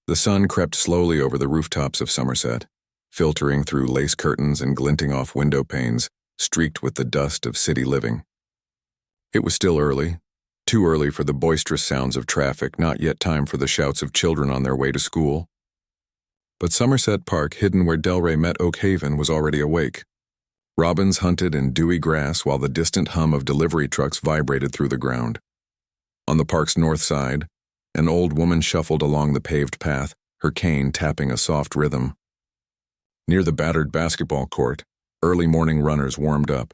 The sun crept slowly over the rooftops of Somerset, filtering through lace curtains and glinting off window panes, streaked with the dust of city living. It was still early, too early for the boisterous sounds of traffic, not yet time for the shouts of children on their way to school. But Somerset Park, hidden where Delray met Oak Haven, was already awake. Robins hunted in dewy grass while the distant hum of delivery trucks vibrated through the ground. On the park's north side, an old woman shuffled along the paved path, her cane tapping a soft rhythm. Near the battered basketball court, early morning runners warmed up,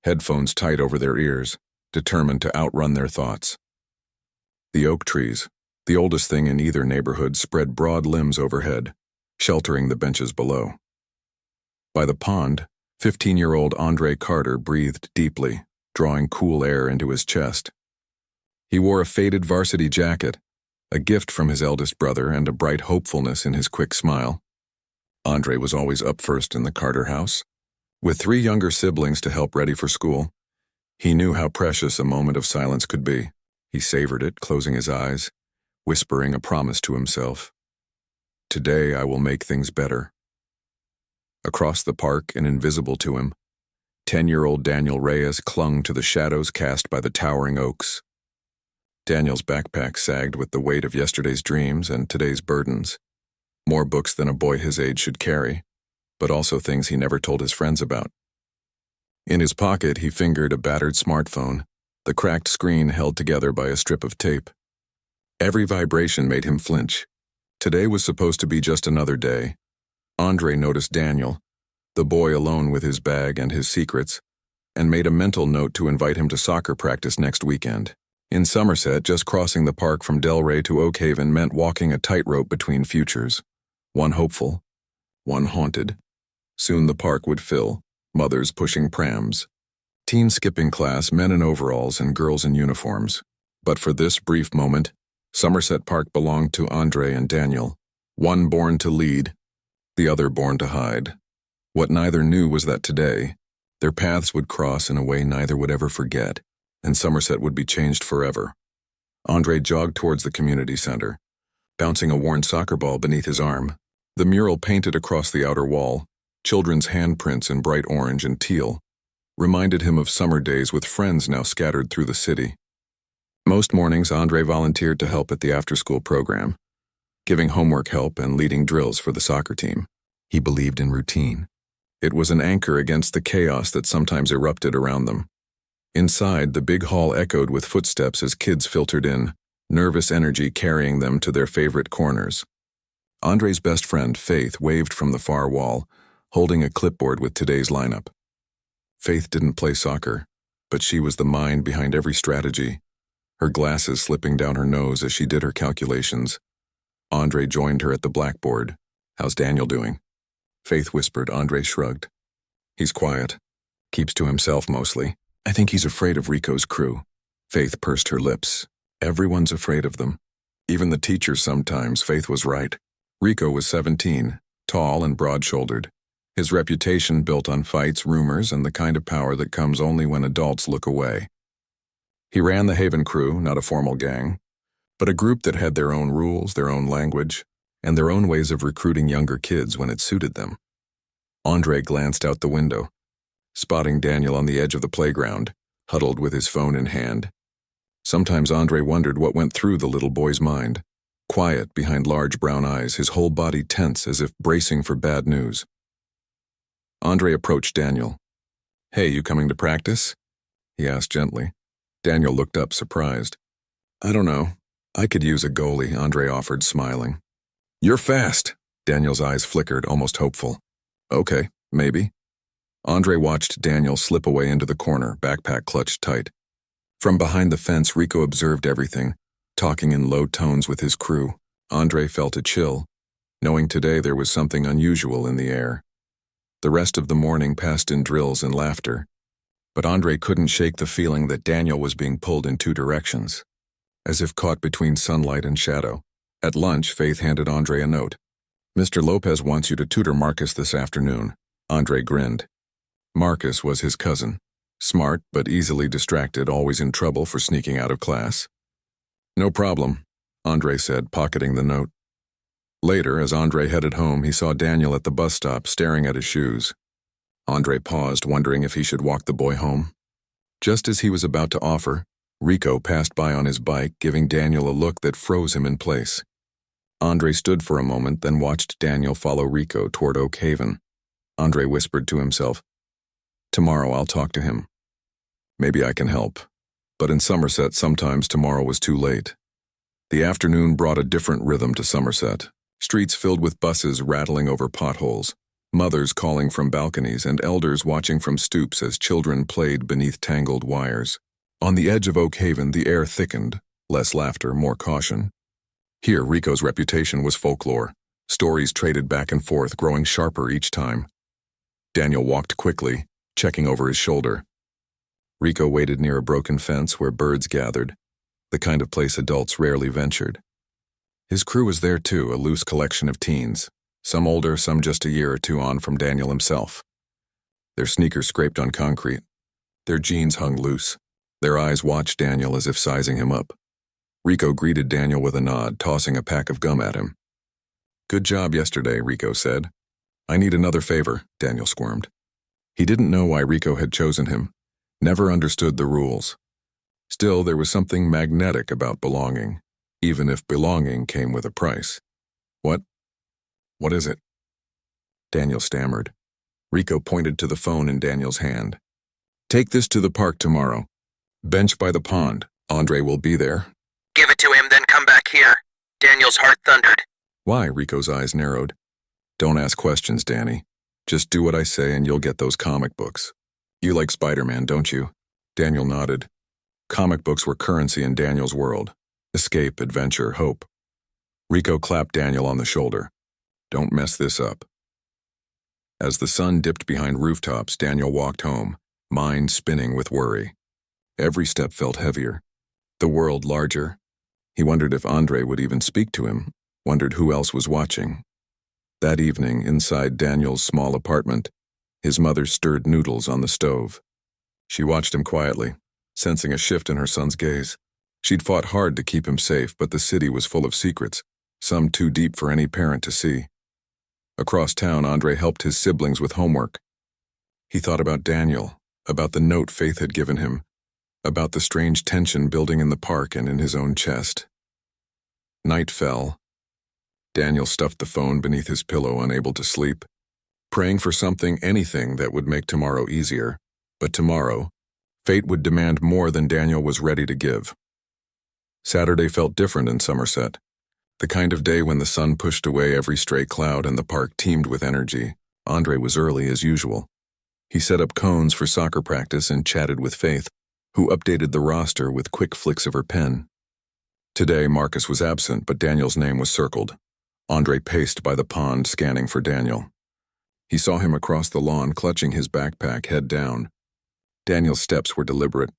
headphones tight over their ears, determined to outrun their thoughts. The oak trees, the oldest thing in either neighborhood, spread broad limbs overhead, sheltering the benches below. By the pond, 15-year-old Andre Carter breathed deeply, drawing cool air into his chest. He wore a faded varsity jacket, a gift from his eldest brother, and a bright hopefulness in his quick smile. Andre was always up first in the Carter house. With 3 younger siblings to help ready for school, he knew how precious a moment of silence could be. He savored it, closing his eyes, whispering a promise to himself. Today I will make things better. Across the park and invisible to him, 10-year-old Daniel Reyes clung to the shadows cast by the towering oaks. Daniel's backpack sagged with the weight of yesterday's dreams and today's burdens. More books than a boy his age should carry, but also things he never told his friends about. In his pocket, he fingered a battered smartphone, the cracked screen held together by a strip of tape. Every vibration made him flinch. Today was supposed to be just another day. Andre noticed Daniel, the boy alone with his bag and his secrets, and made a mental note to invite him to soccer practice next weekend. In Somerset, just crossing the park from Delray to Oak Haven meant walking a tightrope between futures. One hopeful, one haunted. Soon the park would fill, mothers pushing prams, teens skipping class, men in overalls and girls in uniforms. But for this brief moment, Somerset Park belonged to Andre and Daniel, one born to lead, the other born to hide. What neither knew was that today, their paths would cross in a way neither would ever forget, and Somerset would be changed forever. Andre jogged towards the community center, bouncing a worn soccer ball beneath his arm. The mural painted across the outer wall, children's handprints in bright orange and teal, reminded him of summer days with friends now scattered through the city. Most mornings, Andre volunteered to help at the after-school program, giving homework help and leading drills for the soccer team. He believed in routine. It was an anchor against the chaos that sometimes erupted around them. Inside, the big hall echoed with footsteps as kids filtered in, nervous energy carrying them to their favorite corners. Andre's best friend, Faith, waved from the far wall, holding a clipboard with today's lineup. Faith didn't play soccer, but she was the mind behind every strategy, her glasses slipping down her nose as she did her calculations. Andre joined her at the blackboard. "How's Daniel doing?" Faith whispered. Andre shrugged. "He's quiet. Keeps to himself mostly. I think he's afraid of Rico's crew." Faith pursed her lips. Everyone's afraid of them. Even the teachers sometimes. Faith was right. Rico was 17, tall and broad-shouldered. His reputation built on fights, rumors, and the kind of power that comes only when adults look away. He ran the Haven crew, not a formal gang, but a group that had their own rules, their own language, and their own ways of recruiting younger kids when it suited them. Andre glanced out the window, spotting Daniel on the edge of the playground, huddled with his phone in hand. Sometimes Andre wondered what went through the little boy's mind. Quiet behind large brown eyes, his whole body tense as if bracing for bad news. Andre approached Daniel. "Hey, you coming to practice?" he asked gently. Daniel looked up, surprised. "I don't know. I could use a goalie," Andre offered, smiling. "You're fast." Daniel's eyes flickered, almost hopeful. "Okay, maybe." Andre watched Daniel slip away into the corner, backpack clutched tight. From behind the fence, Rico observed everything, talking in low tones with his crew. Andre felt a chill, knowing today there was something unusual in the air. The rest of the morning passed in drills and laughter, but Andre couldn't shake the feeling that Daniel was being pulled in 2 directions, as if caught between sunlight and shadow. At lunch, Faith handed Andre a note. "Mr. Lopez wants you to tutor Marcus this afternoon." Andre grinned. Marcus was his cousin. Smart, but easily distracted, always in trouble for sneaking out of class. "No problem," Andre said, pocketing the note. Later, as Andre headed home, he saw Daniel at the bus stop staring at his shoes. Andre paused, wondering if he should walk the boy home. Just as he was about to offer, Rico passed by on his bike, giving Daniel a look that froze him in place. Andre stood for a moment, then watched Daniel follow Rico toward Oak Haven. Andre whispered to himself, "Tomorrow I'll talk to him. Maybe I can help." But in Somerset, sometimes tomorrow was too late. The afternoon brought a different rhythm to Somerset. Streets filled with buses rattling over potholes, mothers calling from balconies, and elders watching from stoops as children played beneath tangled wires. On the edge of Oak Haven, the air thickened, less laughter, more caution. Here, Rico's reputation was folklore, stories traded back and forth, growing sharper each time. Daniel walked quickly, checking over his shoulder. Rico waited near a broken fence where birds gathered, the kind of place adults rarely ventured. His crew was there too, a loose collection of teens, some older, some just a year or two on from Daniel himself. Their sneakers scraped on concrete. Their jeans hung loose. Their eyes watched Daniel as if sizing him up. Rico greeted Daniel with a nod, tossing a pack of gum at him. "Good job yesterday," Rico said. "I need another favor," Daniel squirmed. He didn't know why Rico had chosen him, never understood the rules. Still, there was something magnetic about belonging, even if belonging came with a price. What is it?" Daniel stammered. Rico pointed to the phone in Daniel's hand. "Take this to the park tomorrow. Bench by the pond. Andre will be there." "Give it to him, then come back here." Daniel's heart thundered. "Why?" Rico's eyes narrowed. "Don't ask questions, Danny. Just do what I say and you'll get those comic books. You like Spider-Man, don't you?" Daniel nodded. Comic books were currency in Daniel's world. Escape, adventure, hope. Rico clapped Daniel on the shoulder. "Don't mess this up." As the sun dipped behind rooftops, Daniel walked home, mind spinning with worry. Every step felt heavier. The world larger. He wondered if Andre would even speak to him, wondered who else was watching. That evening, inside Daniel's small apartment, his mother stirred noodles on the stove. She watched him quietly, sensing a shift in her son's gaze. She'd fought hard to keep him safe, but the city was full of secrets, some too deep for any parent to see. Across town, Andre helped his siblings with homework. He thought about Daniel, about the note Faith had given him, about the strange tension building in the park and in his own chest. Night fell. Daniel stuffed the phone beneath his pillow, unable to sleep, praying for something, anything that would make tomorrow easier. But tomorrow, fate would demand more than Daniel was ready to give. Saturday felt different in Somerset, the kind of day when the sun pushed away every stray cloud and the park teemed with energy. Andre was early as usual. He set up cones for soccer practice and chatted with Faith, who updated the roster with quick flicks of her pen. Today, Marcus was absent, but Daniel's name was circled. Andre paced by the pond, scanning for Daniel. He saw him across the lawn, clutching his backpack, head down. Daniel's steps were deliberate.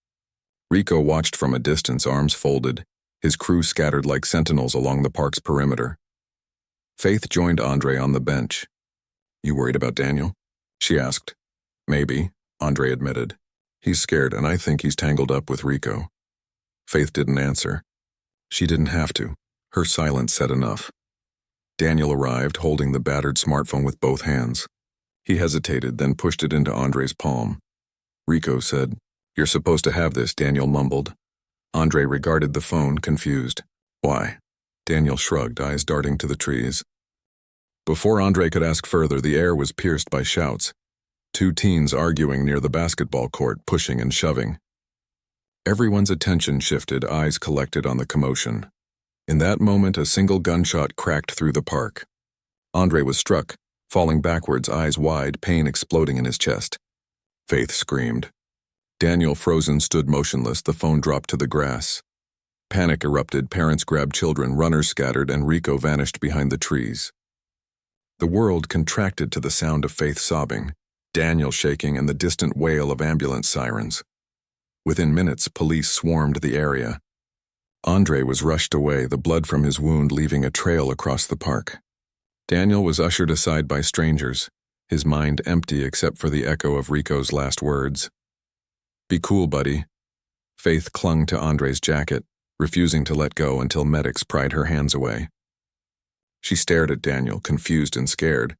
Rico watched from a distance, arms folded, his crew scattered like sentinels along the park's perimeter. Faith joined Andre on the bench. "You worried about Daniel?" she asked. "Maybe," Andre admitted. "He's scared, and I think he's tangled up with Rico." Faith didn't answer. She didn't have to. Her silence said enough. Daniel arrived, holding the battered smartphone with both hands. He hesitated, then pushed it into Andre's palm. Rico said, "You're supposed to have this," Daniel mumbled. Andre regarded the phone, confused. "Why?" Daniel shrugged, eyes darting to the trees. Before Andre could ask further, the air was pierced by shouts. Two teens arguing near the basketball court, pushing and shoving. Everyone's attention shifted, eyes collected on the commotion. In that moment, a single gunshot cracked through the park. Andre was struck, falling backwards, eyes wide, pain exploding in his chest. Faith screamed. Daniel, frozen, stood motionless, the phone dropped to the grass. Panic erupted, parents grabbed children, runners scattered, and Rico vanished behind the trees. The world contracted to the sound of Faith sobbing, Daniel shaking, and the distant wail of ambulance sirens. Within minutes, police swarmed the area. Andre was rushed away, the blood from his wound leaving a trail across the park. Daniel was ushered aside by strangers, his mind empty except for the echo of Rico's last words. "Be cool, buddy." Faith clung to Andre's jacket, refusing to let go until medics pried her hands away. She stared at Daniel, confused and scared,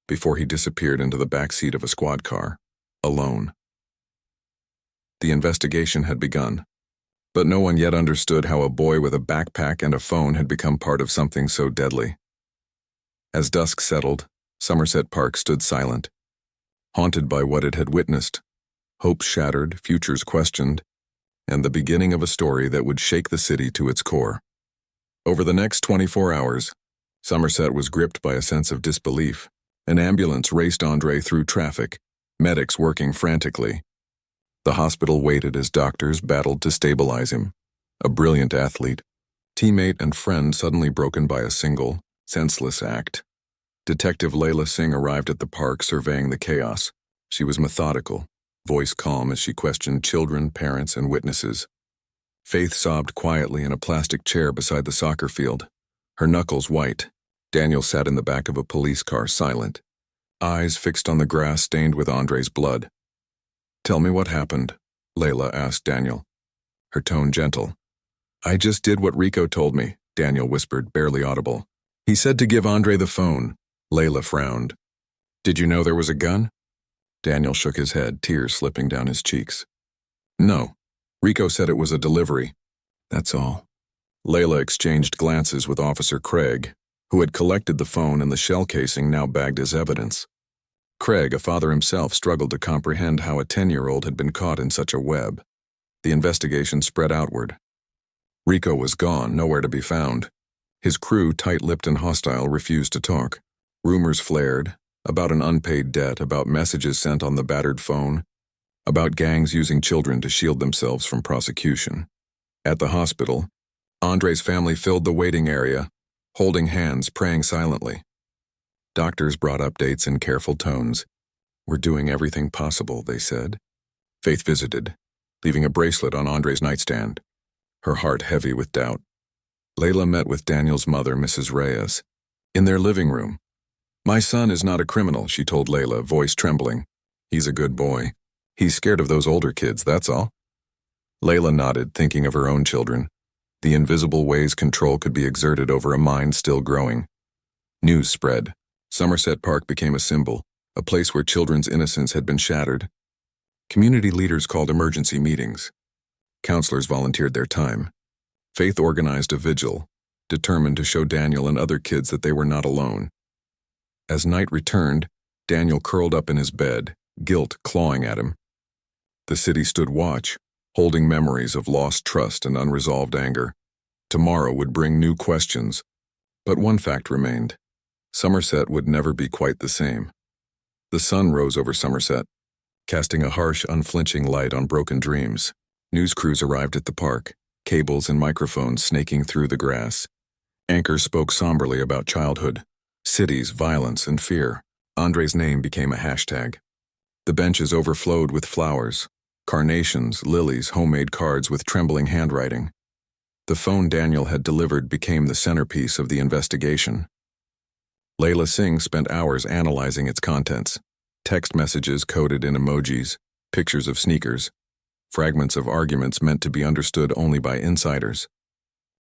before he disappeared into the back seat of a squad car, alone. The investigation had begun, but no one yet understood how a boy with a backpack and a phone had become part of something so deadly. As dusk settled, Somerset Park stood silent, haunted by what it had witnessed, hopes shattered, futures questioned, and the beginning of a story that would shake the city to its core. Over the next 24 hours, Somerset was gripped by a sense of disbelief. An ambulance raced Andre through traffic, medics working frantically. The hospital waited as doctors battled to stabilize him, a brilliant athlete, teammate and friend suddenly broken by a single, senseless act. Detective Layla Singh arrived at the park surveying the chaos. She was methodical, voice calm as she questioned children, parents, and witnesses. Faith sobbed quietly in a plastic chair beside the soccer field, her knuckles white. Daniel sat in the back of a police car, silent, eyes fixed on the grass stained with Andre's blood. "Tell me what happened," Layla asked Daniel, her tone gentle. "I just did what Rico told me," Daniel whispered, barely audible. "He said to give Andre the phone." Layla frowned. "Did you know there was a gun?" Daniel shook his head, tears slipping down his cheeks. "No. Rico said it was a delivery. That's all." Layla exchanged glances with Officer Craig, who had collected the phone and the shell casing now bagged as evidence. Craig, a father himself, struggled to comprehend how a 10-year-old had been caught in such a web. The investigation spread outward. Rico was gone, nowhere to be found. His crew, tight-lipped and hostile, refused to talk. Rumors flared, about an unpaid debt, about messages sent on the battered phone, about gangs using children to shield themselves from prosecution. At the hospital, Andre's family filled the waiting area, holding hands, praying silently. Doctors brought updates in careful tones. "We're doing everything possible," they said. Faith visited, leaving a bracelet on Andre's nightstand, her heart heavy with doubt. Layla met with Daniel's mother, Mrs. Reyes, in their living room. "My son is not a criminal," she told Layla, voice trembling. "He's a good boy. He's scared of those older kids, that's all." Layla nodded, thinking of her own children, the invisible ways control could be exerted over a mind still growing. News spread. Somerset Park became a symbol, a place where children's innocence had been shattered. Community leaders called emergency meetings. Counselors volunteered their time. Faith organized a vigil, determined to show Daniel and other kids that they were not alone. As night returned, Daniel curled up in his bed, guilt clawing at him. The city stood watch, holding memories of lost trust and unresolved anger. Tomorrow would bring new questions, but one fact remained. Somerset would never be quite the same. The sun rose over Somerset, casting a harsh, unflinching light on broken dreams. News crews arrived at the park, cables and microphones snaking through the grass. Anchors spoke somberly about childhood, cities, violence, and fear. Andre's name became a hashtag. The benches overflowed with flowers, carnations, lilies, homemade cards with trembling handwriting. The phone Daniel had delivered became the centerpiece of the investigation. Layla Singh spent hours analyzing its contents. Text messages coded in emojis, pictures of sneakers, fragments of arguments meant to be understood only by insiders.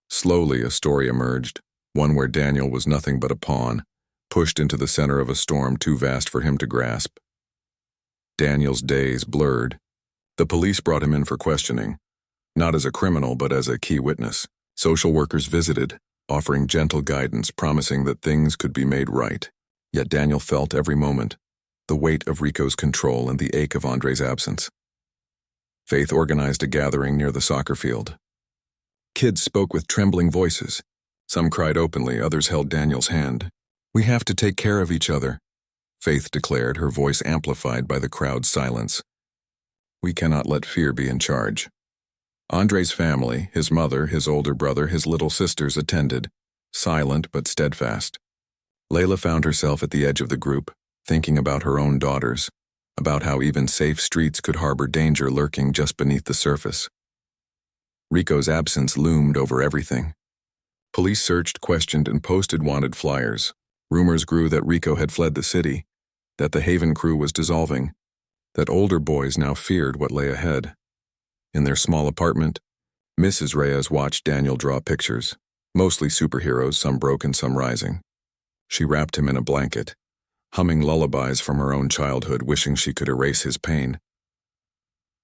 Slowly, a story emerged, one where Daniel was nothing but a pawn, pushed into the center of a storm too vast for him to grasp. Daniel's days blurred. The police brought him in for questioning, not as a criminal but as a key witness. Social workers visited, offering gentle guidance, promising that things could be made right. Yet Daniel felt every moment the weight of Rico's control and the ache of Andre's absence. Faith organized a gathering near the soccer field. Kids spoke with trembling voices. Some cried openly, others held Daniel's hand. "We have to take care of each other," Faith declared, her voice amplified by the crowd's silence. "We cannot let fear be in charge." Andre's family, his mother, his older brother, his little sisters attended, silent but steadfast. Layla found herself at the edge of the group, thinking about her own daughters, about how even safe streets could harbor danger lurking just beneath the surface. Rico's absence loomed over everything. Police searched, questioned, and posted wanted flyers. Rumors grew that Rico had fled the city, that the Haven crew was dissolving, that older boys now feared what lay ahead. In their small apartment, Mrs. Reyes watched Daniel draw pictures, mostly superheroes, some broken, some rising. She wrapped him in a blanket, humming lullabies from her own childhood, wishing she could erase his pain.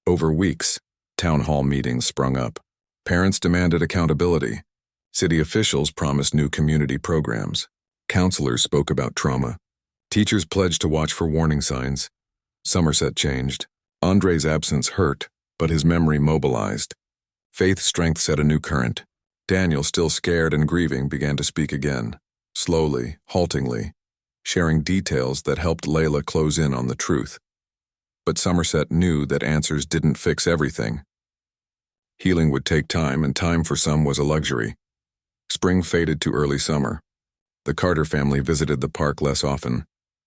Over weeks, town hall meetings sprung up. Parents demanded accountability. City officials promised new community programs. Counselors spoke about trauma. Teachers pledged to watch for warning signs. Somerset changed. Andre's absence hurt, but his memory mobilized. Faith's strength set a new current. Daniel, still scared and grieving, began to speak again, slowly, haltingly, sharing details that helped Layla close in on the truth. But Somerset knew that answers didn't fix everything. Healing would take time, and time for some was a luxury. Spring faded to early summer. The Carter family visited the park less often,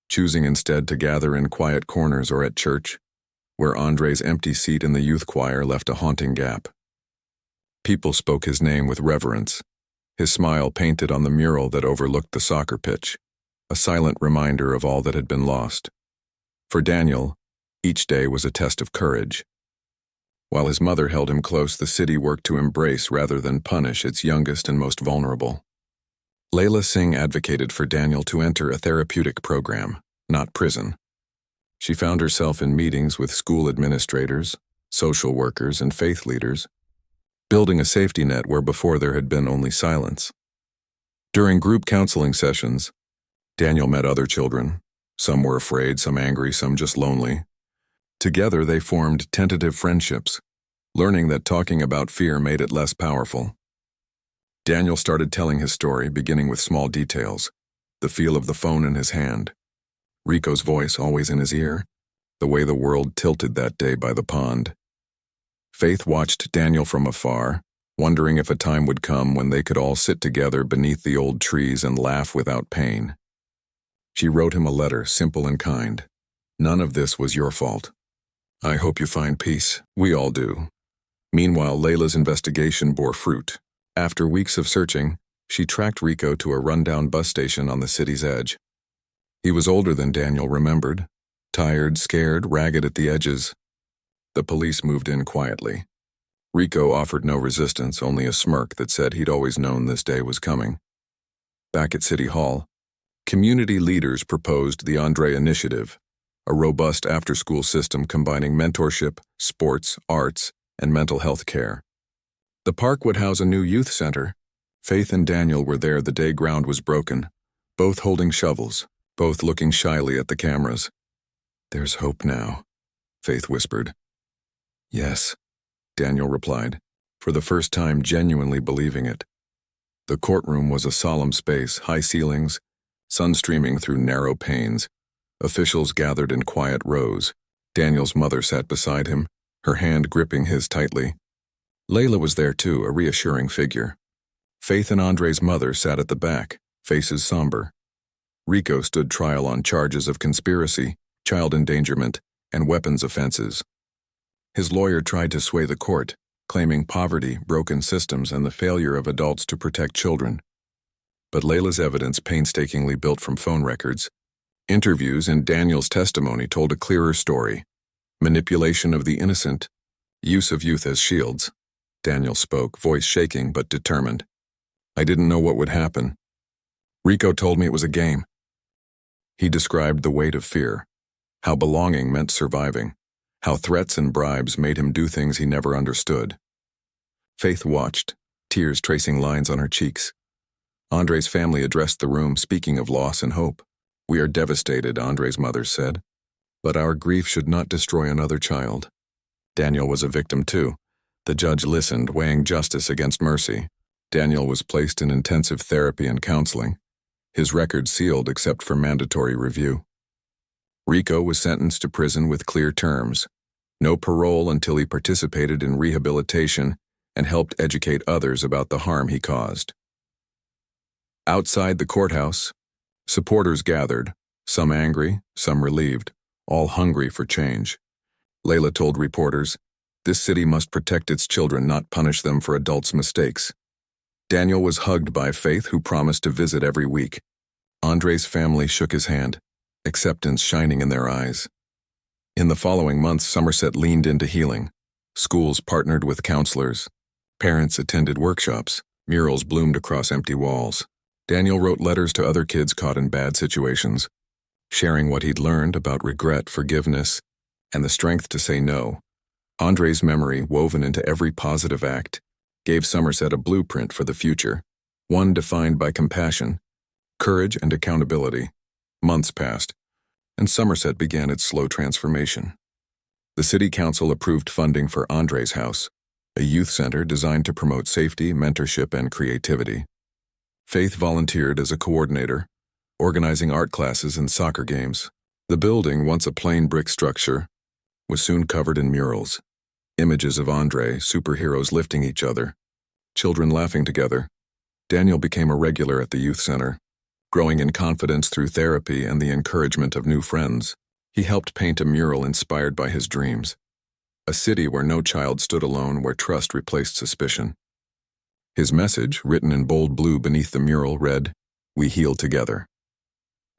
choosing instead to gather in quiet corners or at church, where Andre's empty seat in the youth choir left a haunting gap. People spoke his name with reverence, his smile painted on the mural that overlooked the soccer pitch, a silent reminder of all that had been lost. For Daniel, each day was a test of courage. While his mother held him close, the city worked to embrace rather than punish its youngest and most vulnerable. Layla Singh advocated for Daniel to enter a therapeutic program, not prison. She found herself in meetings with school administrators, social workers, and faith leaders, building a safety net where before there had been only silence. During group counseling sessions, Daniel met other children. Some were afraid, some angry, some just lonely. Together they formed tentative friendships, learning that talking about fear made it less powerful. Daniel started telling his story, beginning with small details, the feel of the phone in his hand, Rico's voice always in his ear, the way the world tilted that day by the pond. Faith watched Daniel from afar, wondering if a time would come when they could all sit together beneath the old trees and laugh without pain. She wrote him a letter, simple and kind. None of this was your fault. I hope you find peace. We all do. Meanwhile, Layla's investigation bore fruit. After weeks of searching, she tracked Rico to a rundown bus station on the city's edge. He was older than Daniel remembered, tired, scared, ragged at the edges. The police moved in quietly. Rico offered no resistance, only a smirk that said he'd always known this day was coming. Back at City Hall, community leaders proposed the Andre Initiative, a robust after-school system combining mentorship, sports, arts, and mental health care. The park would house a new youth center. Faith and Daniel were there the day ground was broken, both holding shovels, both looking shyly at the cameras. There's hope now, Faith whispered. Yes, Daniel replied, for the first time genuinely believing it. The courtroom was a solemn space, high ceilings, sun streaming through narrow panes. Officials gathered in quiet rows. Daniel's mother sat beside him, her hand gripping his tightly. Layla was there too, a reassuring figure. Faith and Andre's mother sat at the back, faces somber. Rico stood trial on charges of conspiracy, child endangerment, and weapons offenses. His lawyer tried to sway the court, claiming poverty, broken systems, and the failure of adults to protect children. But Layla's evidence, painstakingly built from phone records, interviews, and Daniel's testimony told a clearer story. Manipulation of the innocent, use of youth as shields. Daniel spoke, voice shaking but determined. I didn't know what would happen. Rico told me it was a game. He described the weight of fear, how belonging meant surviving, how threats and bribes made him do things he never understood. Faith watched, tears tracing lines on her cheeks. Andre's family addressed the room, speaking of loss and hope. We are devastated, Andre's mother said, but our grief should not destroy another child. Daniel was a victim too. The judge listened, weighing justice against mercy. Daniel was placed in intensive therapy and counseling, his record sealed except for mandatory review. Rico was sentenced to prison with clear terms, no parole until he participated in rehabilitation and helped educate others about the harm he caused. Outside the courthouse, supporters gathered, some angry, some relieved, all hungry for change. Layla told reporters, this city must protect its children, not punish them for adults' mistakes. Daniel was hugged by Faith, who promised to visit every week. Andre's family shook his hand, acceptance shining in their eyes. In the following months, Somerset leaned into healing. Schools partnered with counselors. Parents attended workshops. Murals bloomed across empty walls. Daniel wrote letters to other kids caught in bad situations, sharing what he'd learned about regret, forgiveness, and the strength to say no. Andre's memory, woven into every positive act, gave Somerset a blueprint for the future, one defined by compassion, courage, and accountability. Months passed, and Somerset began its slow transformation. The city council approved funding for Andre's house, a youth center designed to promote safety, mentorship, and creativity. Faith volunteered as a coordinator, organizing art classes and soccer games. The building, once a plain brick structure, was soon covered in murals. Images of Andre, superheroes lifting each other, children laughing together. Daniel became a regular at the youth center, growing in confidence through therapy and the encouragement of new friends. He helped paint a mural inspired by his dreams. A city where no child stood alone, where trust replaced suspicion. His message, written in bold blue beneath the mural, read, "We heal together."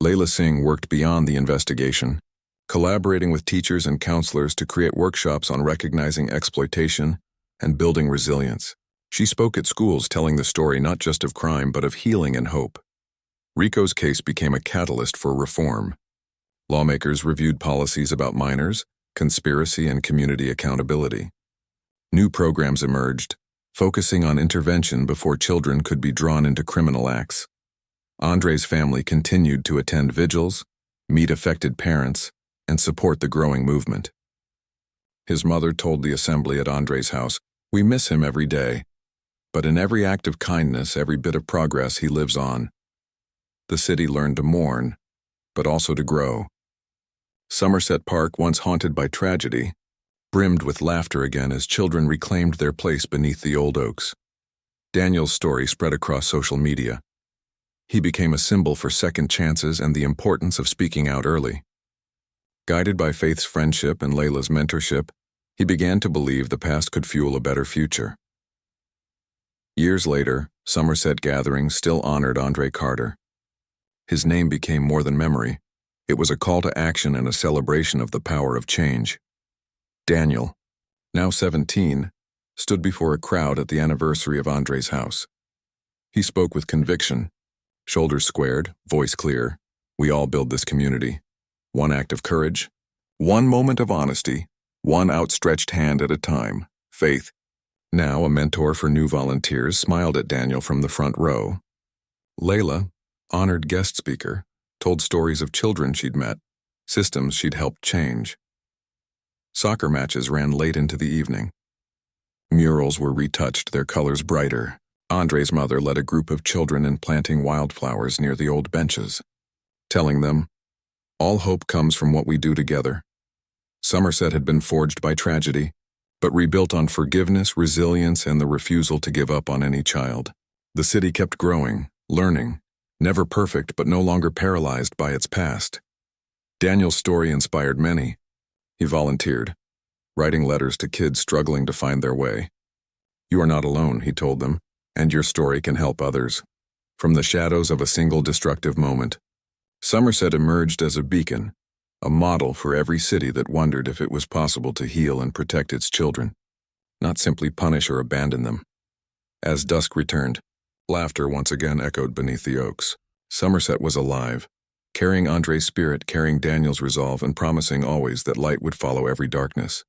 Layla Singh worked beyond the investigation, collaborating with teachers and counselors to create workshops on recognizing exploitation and building resilience. She spoke at schools telling the story not just of crime but of healing and hope. Rico's case became a catalyst for reform. Lawmakers reviewed policies about minors, conspiracy, and community accountability. New programs emerged, focusing on intervention before children could be drawn into criminal acts. Andre's family continued to attend vigils, meet affected parents, and support the growing movement. His mother told the assembly at Andre's house, "We miss him every day, but in every act of kindness, every bit of progress, he lives on." The city learned to mourn, but also to grow. Somerset Park, once haunted by tragedy, brimmed with laughter again as children reclaimed their place beneath the old oaks. Daniel's story spread across social media. He became a symbol for second chances and the importance of speaking out early. Guided by Faith's friendship and Layla's mentorship, he began to believe the past could fuel a better future. Years later, Somerset gatherings still honored Andre Carter. His name became more than memory. It was a call to action and a celebration of the power of change. Daniel, now 17, stood before a crowd at the anniversary of Andre's house. He spoke with conviction, shoulders squared, voice clear. "We all build this community. One act of courage, one moment of honesty, one outstretched hand at a time." Faith, now a mentor for new volunteers, smiled at Daniel from the front row. Layla, honored guest speaker, told stories of children she'd met, systems she'd helped change. Soccer matches ran late into the evening. Murals were retouched, their colors brighter. Andre's mother led a group of children in planting wildflowers near the old benches, telling them, "All hope comes from what we do together." Somerset had been forged by tragedy, but rebuilt on forgiveness, resilience, and the refusal to give up on any child. The city kept growing, learning, never perfect but no longer paralyzed by its past. Daniel's story inspired many. He volunteered, writing letters to kids struggling to find their way. "You are not alone," he told them, "and your story can help others." From the shadows of a single destructive moment, Somerset emerged as a beacon, a model for every city that wondered if it was possible to heal and protect its children, not simply punish or abandon them. As dusk returned, laughter once again echoed beneath the oaks. Somerset was alive, carrying Andre's spirit, carrying Daniel's resolve, and promising always that light would follow every darkness.